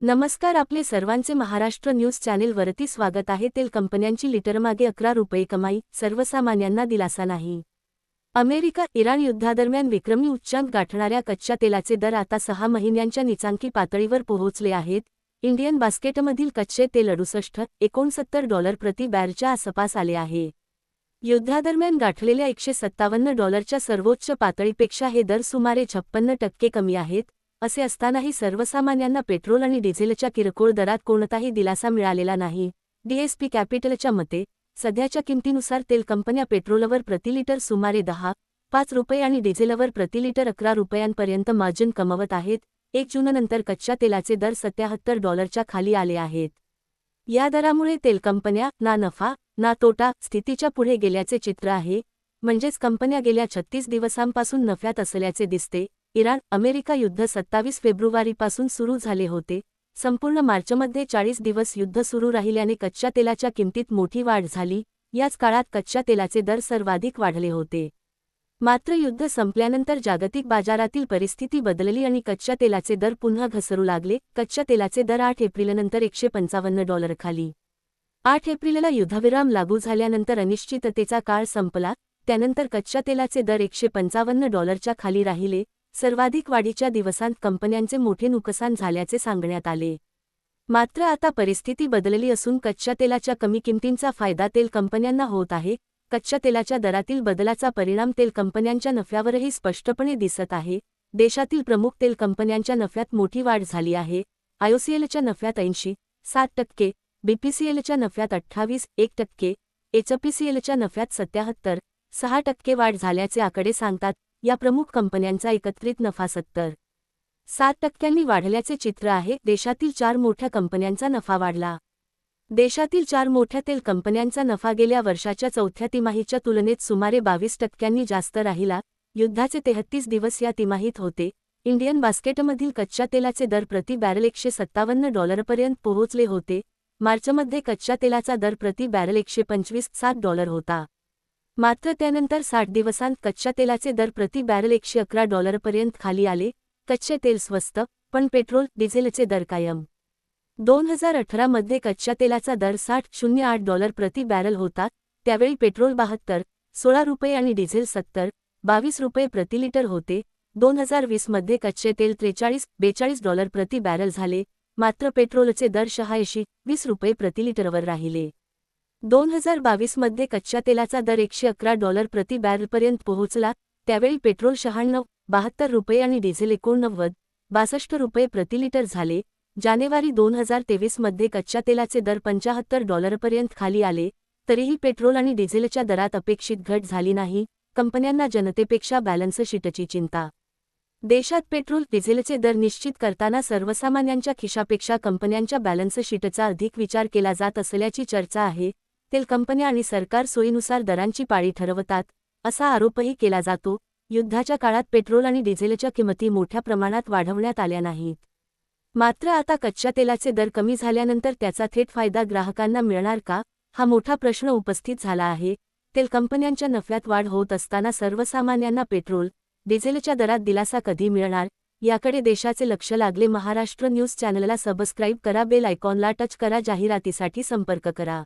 नमस्कार, आपले सर्वांचे महाराष्ट्र न्यूज चॅनेलवरती स्वागत आहे। तेल कंपन्यांची लिटरमागे 11 रुपये कमाई, सर्वसामान्यांना दिलासा नाही। अमेरिका इराण युद्धादरम्यान विक्रमी उच्चांक गाठणाऱ्या कच्च्या तेलाचे दर आता 6 महिन्यांच्या नीचांकी पातळीवर पोहोचले आहेत। इंडियन बास्केटमधील कच्चे तेल $68-69 प्रति बॅरलच्या आसपास आले आहे। युद्धादरम्यान गाठलेल्या $157 सर्वोच्च पातळीपेक्षा हे दर सुमारे 56% कमी आहेत। असे असतानाही सर्वसामान्यांना पेट्रोल आणि डिझेलच्या किरकोळ दरात कोणताही दिलासा मिळालेला नाही। डीएसपी कॅपिटलच्या मते, सध्याच्या किमतीनुसार तेल कंपन्या पेट्रोलवर प्रति लिटर सुमारे 10.5 रुपये आणि डिझेलवर प्रति लिटर 11 रुपयांपर्यंत मार्जिन कमवत आहेत। 1 जूननंतर कच्च्या तेलाचे दर $77च्या खाली आले आहेत। या दरामुळे तेल कंपन्या ना नफा ना तोटा स्थितीच्या पुढे गेल्याचे चित्र आहे। म्हणजेच कंपन्या गेल्या 36 दिवसांपासून नफ्यात असल्याचे दिसते। इराण-अमेरिका युद्ध 27 फेब्रुवारीपासून सुरू झाले होते। संपूर्ण मार्चमध्ये 40 दिवस युद्ध सुरू राहिल्याने कच्च्या तेलाच्या किमतीत मोठी वाढ झाली। याच काळात कच्च्या तेलाचे दर सर्वाधिक वाढले होते। मात्र युद्ध संपल्यानंतर जागतिक बाजारातील परिस्थिती बदलली आणि कच्च्या तेलाचे दर पुन्हा घसरू लागले। कच्च्या तेलाचे दर 8 एप्रिलनंतर $155 खाली। 8 एप्रिलला युद्धविराम लागू झाल्यानंतर अनिश्चिततेचा काळ संपला। त्यानंतर कच्च्या तेलाचे दर $155च्या खाली राहिले। सर्वाधिक वाढीच्या दिवसांत कंपन्यांचे मोठे नुकसान झाल्याचे सांगण्यात आले। मात्र आता परिस्थिती बदलली असून कच्च्या तेलाच्या कमी किमतींचा फायदा तेल कंपन्यांना होत आहे। कच्च्या तेलाच्या दरातील बदलाचा परिणाम तेल कंपन्यांच्या नफ्यावरही स्पष्टपणे दिसत आहे। देशातील प्रमुख तेल कंपन्यांच्या नफ्यात मोठी वाढ झाली आहे। आयओसीएलच्या नफ्यात 80.7%, बीपीसीएलच्या नफ्यात 28.1%, एचपीसीएलच्या नफ्यात 77.6% वाढ झाल्याचे आकडे सांगतात। या प्रमुख कंपन्यांचा एकत्रित नफा 77% वाढल्याचे चित्र आहे। देशातील 4 मोठ्या कंपन्यांचा नफा वाढला। देशातील 4 मोठ्या तेल कंपन्यांचा नफा गेल्या वर्षाच्या चौथ्या तिमाहीच्या तुलनेत सुमारे 22% जास्त राहिला। युद्धाचे 33 दिवस या तिमाहीत होते। इंडियन बास्केटमधील कच्च्या तेलाचे दर प्रति बॅरल $157 पर्यंत पोहोचले होते। मार्चमध्ये कच्च्या तेलाचा दर प्रति बॅरल $125.7 होता। मात्र त्यानंतर 60 दिवसांत कच्च्या तेलाचे दर प्रति बॅरल $111 पर्यंत खाली आले। कच्चे तेल स्वस्त, पण पेट्रोल, डिझेलचे दर कायम। 2018 मध्ये कच्च्या तेलाचा दर $60.08 प्रति बॅरल होता। त्यावेळी पेट्रोल 72.16 रुपये आणि डिझेल 70.22 रुपये प्रति लिटर होते। 2020 मध्ये कच्चे तेल $43-42 प्रति बॅरल झाले। मात्र पेट्रोलचे दर 86.20 रुपये प्रति लिटरवर राहिले। 2022 मध्ये कच्च्या तेलाचा दर $111 प्रति बॅरलपर्यंत पोहोचला। त्यावेळी पेट्रोल 96.72 रुपये आणि डिझेल 89.62 रुपये प्रति लिटर झाले। जानेवारी 2023 मध्ये कच्च्या तेलाचे दर $75 पर्यंत खाली आले। तरीही पेट्रोल आणि डिझेलच्या दरात अपेक्षित घट झाली नाही। कंपन्यांना जनतेपेक्षा बॅलन्स शीटची चिंता। देशात पेट्रोल डिझेलचे दर निश्चित करताना सर्वसामान्यांच्या खिशापेक्षा कंपन्यांच्या बॅलन्स शीटचा अधिक विचार केला जात असल्याची चर्चा आहे। तेल कंपन्या आणि सरकार सोयीनुसार दरांची पाळी ठरवतात, असा आरोपही केला जातो। युद्धाच्या काळात पेट्रोल आणि डिझेलच्या किमती मोठ्या प्रमाणात वाढवण्यात आल्या नाहीत। मात्र आता कच्च्या तेलाचे दर कमी झाल्यानंतर त्याचा थेट फायदा ग्राहकांना मिळणार का, हा मोठा प्रश्न उपस्थित झाला आहे। तेल कंपन्यांच्या नफ्यात वाढ होत असताना सर्वसामान्यांना पेट्रोल, डिझेलच्या दरात दिलासा कधी मिळणार, याकडे देशाचे लक्ष लागले। महाराष्ट्र न्यूज चॅनलला सबस्क्राईब करा, बेल आयकॉनला टच करा, जाहिरातीसाठी संपर्क करा।